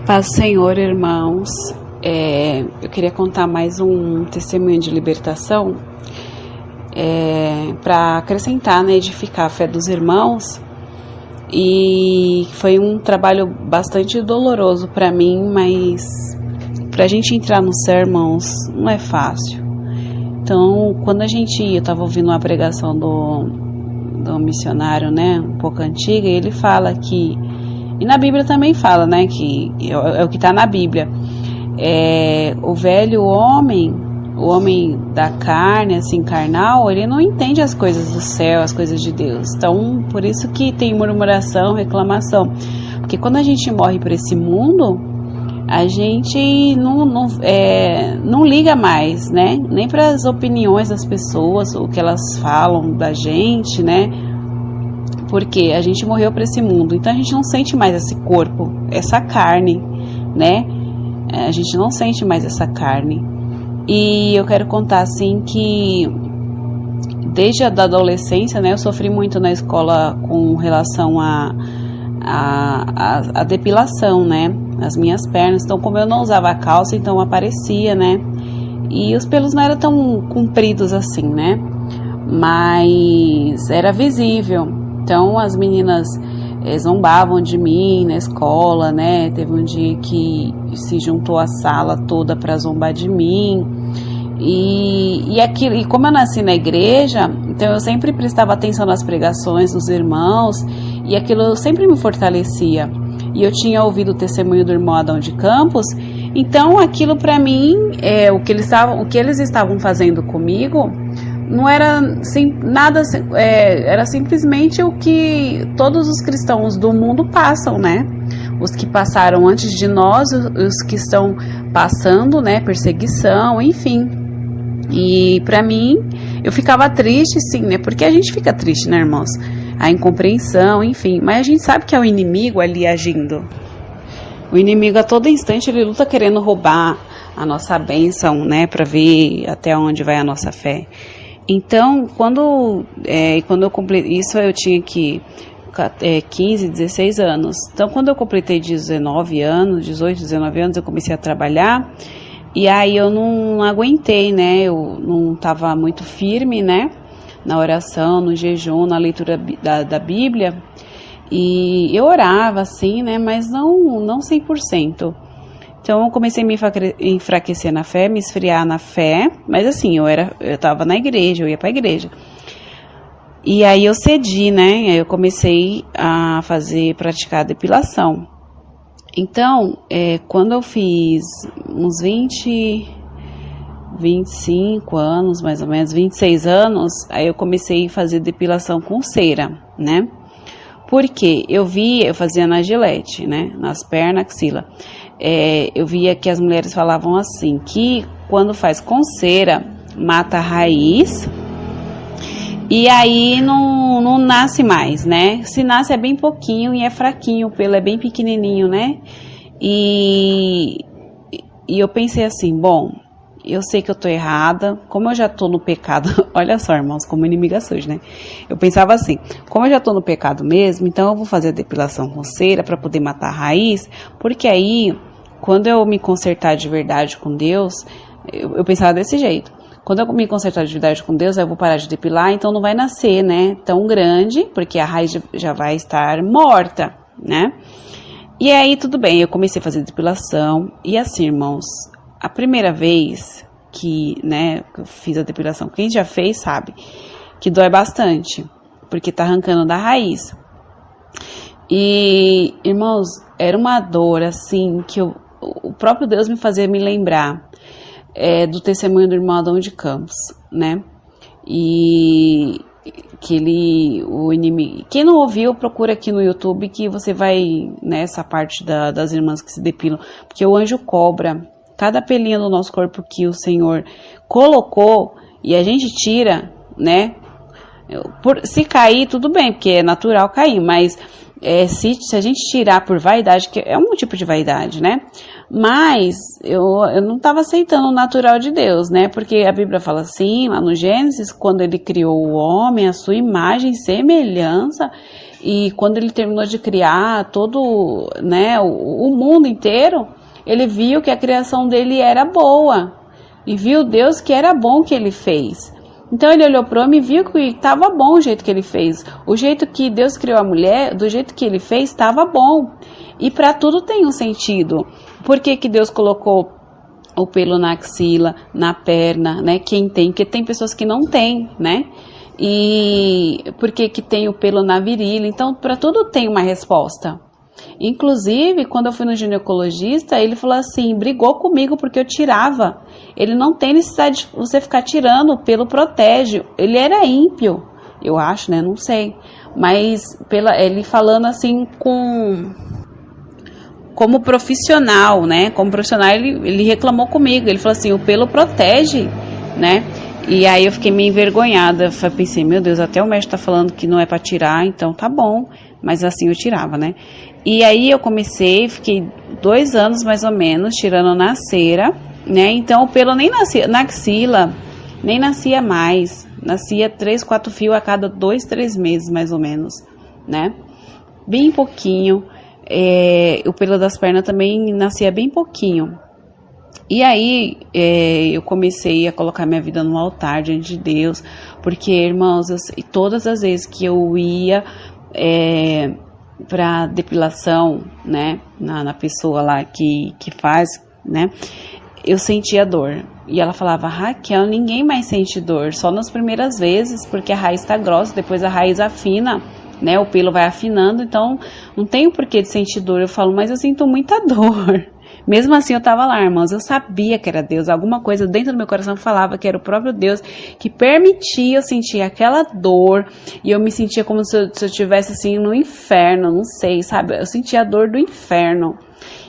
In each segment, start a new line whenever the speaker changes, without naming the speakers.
Paz do Senhor, irmãos. Eu queria contar mais um testemunho de libertação para acrescentar, né, edificar a fé dos irmãos. E foi um trabalho bastante doloroso para mim, mas para a gente entrar no céu, irmãos, não é fácil. Então, quando eu estava ouvindo uma pregação do missionário, né, um pouco antiga, e ele fala que, e na Bíblia também fala, né, que é o que está na Bíblia, o velho homem, o homem da carne, assim, carnal, ele não entende as coisas do céu, as coisas de Deus. Então, por isso que tem murmuração, reclamação, porque quando a gente morre para esse mundo, a gente não liga mais, né, nem para as opiniões das pessoas, o que elas falam da gente, né, porque a gente morreu para esse mundo, então a gente não sente mais esse corpo, essa carne, né? A gente não sente mais essa carne. E eu quero contar assim que desde a adolescência, né, eu sofri muito na escola com relação a depilação, né? As minhas pernas. Então, como eu não usava calça, então aparecia, né? E os pelos não eram tão compridos assim, né? Mas era visível. Então as meninas zombavam de mim na escola, né? Teve um dia que se juntou a sala toda para zombar de mim. E como eu nasci na igreja, então eu sempre prestava atenção nas pregações dos irmãos e aquilo sempre me fortalecia. E eu tinha ouvido o testemunho do irmão Adão de Campos, então aquilo para mim, o que eles estavam fazendo comigo, não era nada, era simplesmente o que todos os cristãos do mundo passam, né? Os que passaram antes de nós, os que estão passando, né? Perseguição, enfim. E para mim, eu ficava triste, sim, né? Porque a gente fica triste, né, irmãos? A incompreensão, enfim. Mas a gente sabe que é o inimigo ali agindo. O inimigo a todo instante ele luta querendo roubar a nossa bênção, né? Para ver até onde vai a nossa fé. Então, quando eu completei, isso eu tinha 15, 16 anos. Então, quando eu completei 18, 19 anos, eu comecei a trabalhar. E aí eu não aguentei, né? Eu não estava muito firme, né? Na oração, no jejum, na leitura da Bíblia. E eu orava, assim, né? Mas não 100%. Então eu comecei a me enfraquecer na fé, me esfriar na fé, mas assim, eu estava na igreja, eu ia para a igreja. E aí eu cedi, né? Aí eu comecei a praticar a depilação. Então, quando eu fiz uns 25 anos, mais ou menos, 26 anos, aí eu comecei a fazer depilação com cera, né? Porque eu fazia na Gillette, né? Nas pernas, axila. Eu via que as mulheres falavam assim, que quando faz com cera, mata a raiz e aí não nasce mais, né? Se nasce é bem pouquinho e é fraquinho, o pelo é bem pequenininho, né? E eu pensei assim, bom, eu sei que eu tô errada, como eu já tô no pecado, olha só, irmãos, como inimiga suja, né? Eu pensava assim, como eu já tô no pecado mesmo, então eu vou fazer a depilação com cera para poder matar a raiz, porque aí, quando eu me consertar de verdade com Deus, eu pensava desse jeito, quando eu me consertar de verdade com Deus, eu vou parar de depilar, então não vai nascer, né, tão grande, porque a raiz já vai estar morta, né? E aí, tudo bem, eu comecei a fazer depilação, e assim, irmãos, a primeira vez que, né, eu fiz a depilação, quem já fez sabe que dói bastante, porque tá arrancando da raiz. E, irmãos, era uma dor, assim, que o próprio Deus me fazia me lembrar do testemunho do irmão Adão de Campos, né? E que o inimigo... Quem não ouviu, procura aqui no YouTube que você vai nessa parte das irmãs que se depilam, porque o anjo cobra cada pelinho do nosso corpo que o Senhor colocou e a gente tira, né? Se cair, tudo bem, porque é natural cair, mas se a gente tirar por vaidade, que é um tipo de vaidade, né? Mas eu não estava aceitando o natural de Deus, né? Porque a Bíblia fala assim, lá no Gênesis, quando ele criou o homem, a sua imagem e semelhança, E quando ele terminou de criar todo, né, o mundo inteiro, ele viu que a criação dele era boa. E viu Deus que era bom que ele fez. Então ele olhou para o homem e viu que estava bom o jeito que ele fez. O jeito que Deus criou a mulher, do jeito que ele fez, estava bom. E para tudo tem um sentido. Por que que Deus colocou o pelo na axila, na perna, né? Quem tem? Porque tem pessoas que não têm, né? E por que que tem o pelo na virilha? Então, para tudo tem uma resposta. Inclusive, quando eu fui no ginecologista, ele falou assim, brigou comigo porque eu tirava. Ele não tem necessidade de você ficar tirando, o pelo protege. Ele era ímpio, eu acho, né? Não sei. Mas ele falando assim como profissional, né? Como profissional, ele reclamou comigo. Ele falou assim, o pelo protege, né? E aí eu fiquei meio envergonhada. Eu pensei, meu Deus, até o médico tá falando que não é para tirar, então tá bom. Mas assim eu tirava, né? E aí eu fiquei 2 anos mais ou menos, tirando na cera, né? Então o pelo nem nascia, na axila, nem nascia mais. Nascia 3, 4 fios a cada 2, 3 meses, mais ou menos, né? Bem pouquinho. O pelo das pernas também nascia bem pouquinho. E aí eu comecei a colocar minha vida no altar diante de Deus, porque, irmãos, todas as vezes que eu ia para depilação, né, na pessoa lá que faz, né, eu sentia dor. E ela falava, Raquel, ninguém mais sente dor, só nas primeiras vezes, porque a raiz está grossa, depois a raiz afina, né, o pelo vai afinando, então não tem o porquê de sentir dor. Eu falo, mas eu sinto muita dor. Mesmo assim eu tava lá, irmãos, eu sabia que era Deus, alguma coisa dentro do meu coração falava que era o próprio Deus que permitia eu sentir aquela dor, e eu me sentia como se eu estivesse assim no inferno, não sei, sabe, eu sentia a dor do inferno,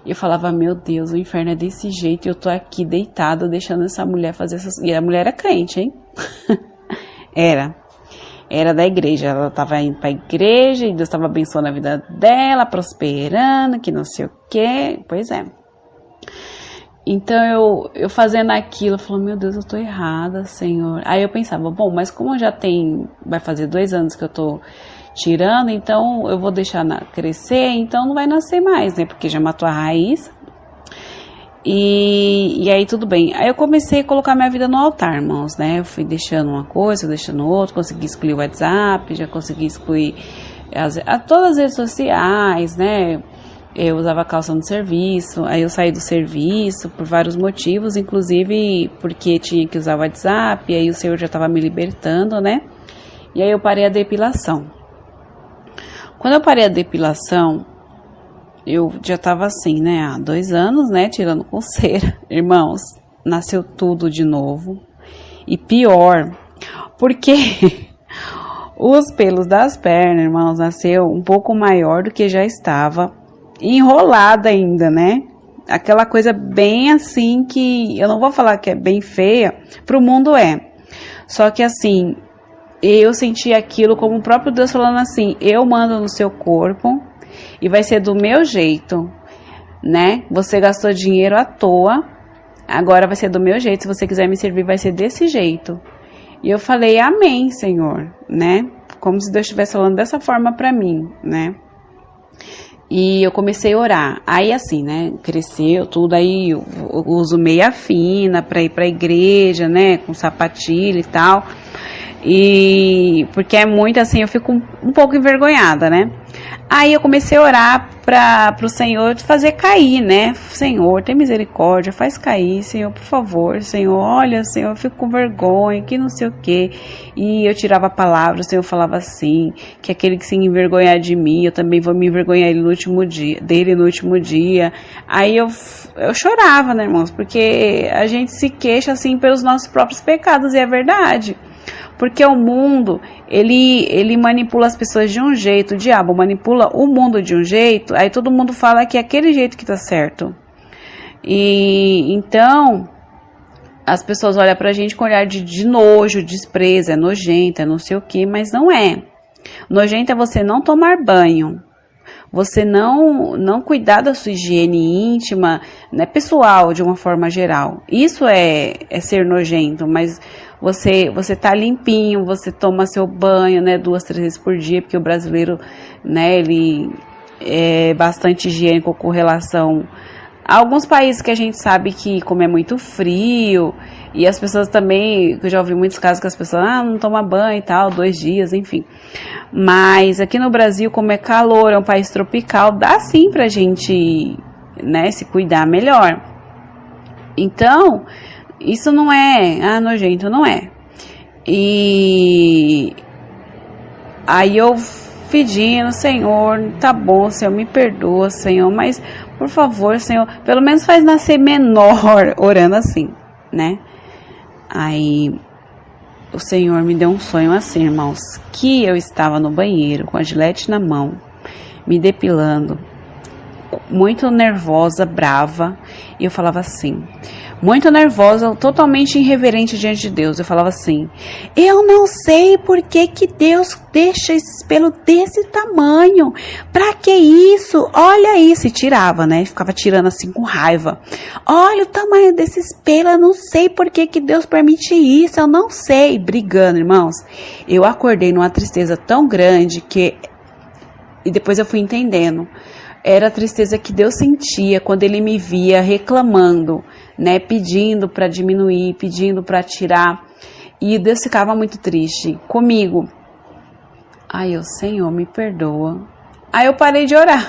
e eu falava, meu Deus, o inferno é desse jeito, e eu tô aqui deitada, deixando essa mulher fazer essas... E a mulher era crente, hein? Era da igreja, ela estava indo para a igreja, e Deus estava abençoando a vida dela, prosperando, que não sei o quê, pois é. Então eu fazendo aquilo, eu falei, meu Deus, eu tô errada, Senhor. Aí eu pensava, bom, mas como já vai fazer 2 anos que eu tô tirando, então eu vou deixar crescer, então não vai nascer mais, né, porque já matou a raiz. E aí tudo bem. Aí eu comecei a colocar minha vida no altar, irmãos, né, eu fui deixando uma coisa, deixando outra, consegui excluir o WhatsApp, já consegui excluir todas as redes sociais, né. Eu usava calça no serviço, aí eu saí do serviço por vários motivos, inclusive porque tinha que usar o WhatsApp, e aí o Senhor já estava me libertando, né? E aí eu parei a depilação. Quando eu parei a depilação, eu já estava assim, né? Há 2 anos, né? Tirando com cera. Irmãos, nasceu tudo de novo. E pior, porque os pelos das pernas, irmãos, nasceu um pouco maior do que já estava. Enrolada ainda, né? Aquela coisa bem assim que eu não vou falar que é bem feia, pro mundo é. Só que assim, eu senti aquilo como o próprio Deus falando assim, eu mando no seu corpo e vai ser do meu jeito, né? Você gastou dinheiro à toa, agora vai ser do meu jeito, se você quiser me servir vai ser desse jeito. E eu falei, amém, Senhor, né? Como se Deus estivesse falando dessa forma pra mim, né? E eu comecei a orar, aí assim, né, cresceu tudo, aí eu uso meia fina pra ir pra igreja, né, com sapatilha e tal, e porque é muito assim, eu fico um pouco envergonhada, né. Aí eu comecei a orar pro Senhor fazer cair, né, Senhor, tem misericórdia, faz cair, Senhor, por favor, Senhor, olha, Senhor, eu fico com vergonha, que não sei o que, e eu tirava a palavra, o Senhor falava assim, que aquele que se envergonhar de mim, eu também vou me envergonhar dele no último dia, aí eu chorava, né, irmãos, porque a gente se queixa, assim, pelos nossos próprios pecados, e é verdade. Porque o mundo, ele manipula as pessoas de um jeito, o diabo manipula o mundo de um jeito, aí todo mundo fala que é aquele jeito que tá certo. E então, as pessoas olham pra gente com olhar de nojo, desprezo, é nojento, é não sei o que, mas não é. Nojento é você não tomar banho, você não cuidar da sua higiene íntima, né, pessoal, de uma forma geral. Isso é ser nojento, mas você tá limpinho, você toma seu banho, né, 2, 3 vezes por dia, porque o brasileiro, né, ele é bastante higiênico com relação a alguns países que a gente sabe que como é muito frio, e as pessoas também, eu já ouvi muitos casos que as pessoas, não toma banho e tal, 2 dias, enfim. Mas aqui no Brasil, como é calor, é um país tropical, dá sim pra gente, né, se cuidar melhor. Então, isso não é, nojento, não é. E aí eu pedindo, Senhor, tá bom, Senhor, me perdoa, Senhor, mas por favor, Senhor, pelo menos faz nascer menor, orando assim, né? Aí o Senhor me deu um sonho assim, irmãos, que eu estava no banheiro com a Gillette na mão, me depilando, muito nervosa, brava, e eu falava assim, muito nervosa, totalmente irreverente diante de Deus, eu falava assim, eu não sei por que Deus deixa esse pelo desse tamanho, pra que isso, olha isso, e tirava, né, ficava tirando assim com raiva, olha o tamanho desse pelo, eu não sei por que Deus permite isso, eu não sei, brigando, irmãos, eu acordei numa tristeza tão grande e depois eu fui entendendo, era a tristeza que Deus sentia quando Ele me via reclamando, né, pedindo para diminuir, pedindo para tirar, e Deus ficava muito triste comigo. Aí eu, Senhor, me perdoa. Aí eu parei de orar,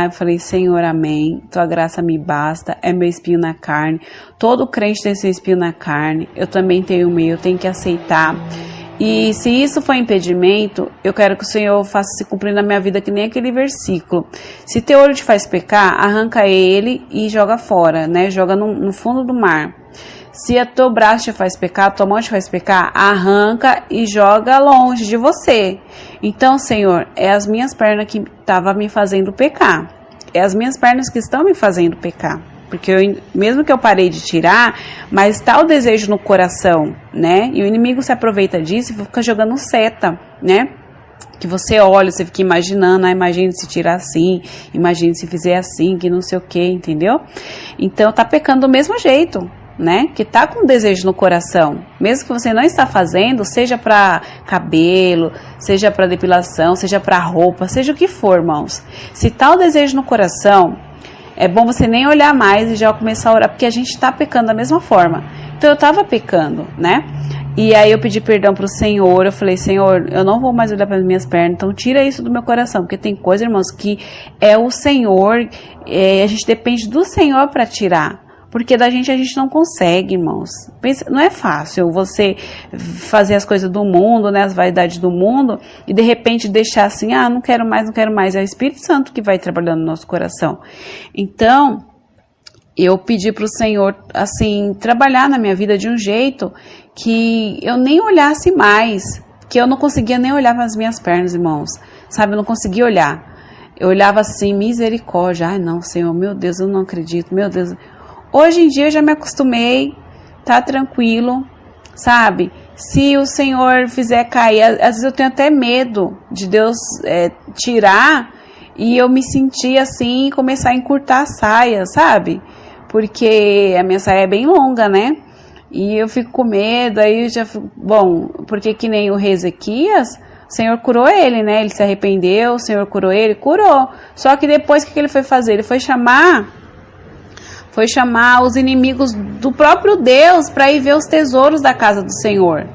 eu falei, Senhor, amém, tua graça me basta, é meu espinho na carne, todo crente tem seu espinho na carne, eu também tenho o meu, eu tenho que aceitar. E se isso for impedimento, eu quero que o Senhor faça se cumprir na minha vida que nem aquele versículo. Se teu olho te faz pecar, arranca ele e joga fora, né? Joga no fundo do mar. Se a teu braço te faz pecar, tua mão te faz pecar, arranca e joga longe de você. Então, Senhor, é as minhas pernas que estavam me fazendo pecar. É as minhas pernas que estão me fazendo pecar. Porque mesmo que eu parei de tirar, mas está o desejo no coração, né? E o inimigo se aproveita disso e fica jogando seta, né? Que você olha, você fica imaginando, imagine se tirar assim, imagine se fizer assim, que não sei o que, entendeu? Então tá pecando do mesmo jeito, né? Que tá com desejo no coração, mesmo que você não está fazendo, seja para cabelo, seja para depilação, seja para roupa, seja o que for, irmãos. Se tá o desejo no coração, é bom você nem olhar mais e já começar a orar, porque a gente tá pecando da mesma forma. Então eu tava pecando, né? E aí eu pedi perdão pro Senhor, eu falei, Senhor, eu não vou mais olhar para as minhas pernas, então tira isso do meu coração, porque tem coisa, irmãos, que é o Senhor, a gente depende do Senhor para tirar. Porque da gente a gente não consegue, irmãos. Pensa, não é fácil você fazer as coisas do mundo, né, as vaidades do mundo, e de repente deixar assim, não quero mais. É o Espírito Santo que vai trabalhando no nosso coração. Então, eu pedi para o Senhor, assim, trabalhar na minha vida de um jeito que eu nem olhasse mais, que eu não conseguia nem olhar para as minhas pernas, irmãos. Sabe, eu não conseguia olhar. Eu olhava assim, misericórdia. Ai, não, Senhor, meu Deus, eu não acredito, meu Deus. Hoje em dia eu já me acostumei, tá tranquilo, sabe? Se o Senhor fizer cair, às vezes eu tenho até medo de Deus tirar e eu me sentir assim e começar a encurtar a saia, sabe? Porque a minha saia é bem longa, né? E eu fico com medo, aí eu já fico, bom, porque que nem o rei Ezequias, o Senhor curou ele, né? Ele se arrependeu, o Senhor curou ele, curou. Só que depois o que ele foi fazer? Ele foi chamar os inimigos do próprio Deus para ir ver os tesouros da casa do Senhor,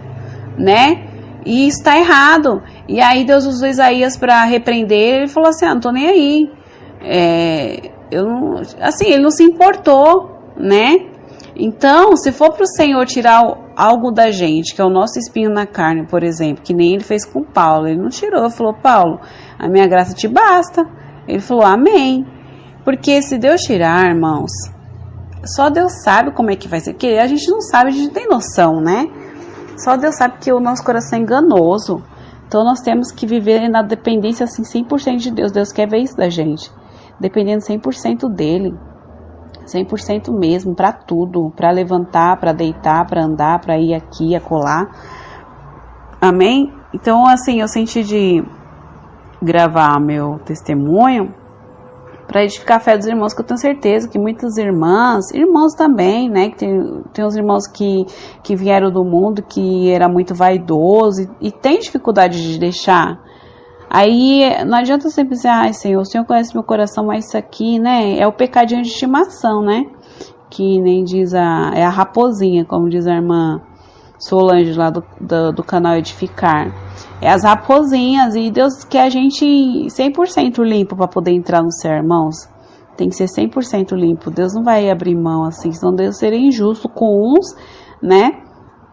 né? E está errado. E aí Deus usou Isaías para repreender ele. Ele falou assim, não tô nem aí. Ele não se importou, né? Então, se for para o Senhor tirar algo da gente, que é o nosso espinho na carne, por exemplo, que nem ele fez com Paulo, ele não tirou, falou, Paulo, a minha graça te basta. Ele falou, amém. Porque se Deus tirar, irmãos, só Deus sabe como é que vai ser, porque a gente não sabe, a gente não tem noção, né? Só Deus sabe que o nosso coração é enganoso. Então nós temos que viver na dependência assim 100% de Deus. Deus quer ver isso da gente, dependendo 100% dele, 100% mesmo, para tudo, para levantar, para deitar, para andar, para ir aqui, acolá. Amém? Então assim, eu senti de gravar meu testemunho, para edificar a fé dos irmãos, que eu tenho certeza que muitas irmãos também, né, que tem os irmãos que vieram do mundo, que era muito vaidoso e tem dificuldade de deixar. Aí não adianta sempre dizer, ai Senhor, o Senhor conhece meu coração, mas isso aqui, né, é o pecadinho de estimação, né, que nem diz é a raposinha, como diz a irmã Solange lá do canal Edificar. É as raposinhas, e Deus quer a gente 100% limpo para poder entrar no céu, irmãos. Tem que ser 100% limpo. Deus não vai abrir mão assim, senão Deus seria injusto com uns, né?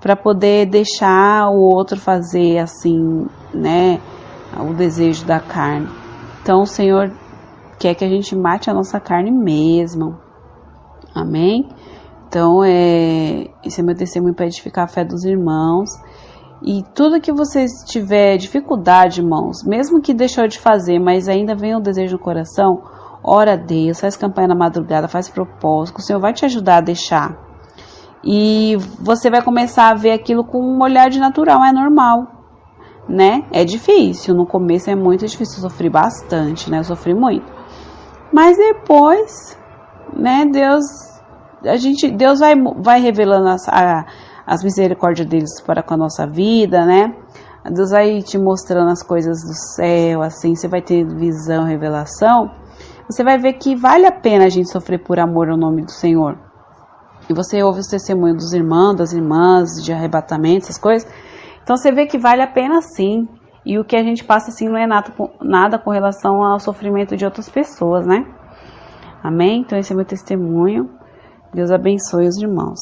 Para poder deixar o outro fazer assim, né? O desejo da carne. Então o Senhor quer que a gente mate a nossa carne mesmo. Amém? Então, esse é meu testemunho para edificar a fé dos irmãos. E tudo que vocês tiver dificuldade, irmãos, mesmo que deixou de fazer, mas ainda vem o desejo no coração, ora a Deus, faz campanha na madrugada, faz propósito, o Senhor vai te ajudar a deixar. E você vai começar a ver aquilo com um olhar de natural, é normal, né? É difícil, no começo é muito difícil, eu sofri bastante, né? Eu sofri muito. Mas depois, né, Deus vai revelando as misericórdias deles para com a nossa vida, né? Deus vai te mostrando as coisas do céu, assim, você vai ter visão, revelação. Você vai ver que vale a pena a gente sofrer por amor ao nome do Senhor. E você ouve os testemunhos dos irmãos, das irmãs, de arrebatamento, essas coisas. Então você vê que vale a pena sim. E o que a gente passa assim não é nada com relação ao sofrimento de outras pessoas, né? Amém? Então esse é meu testemunho. Deus abençoe os irmãos.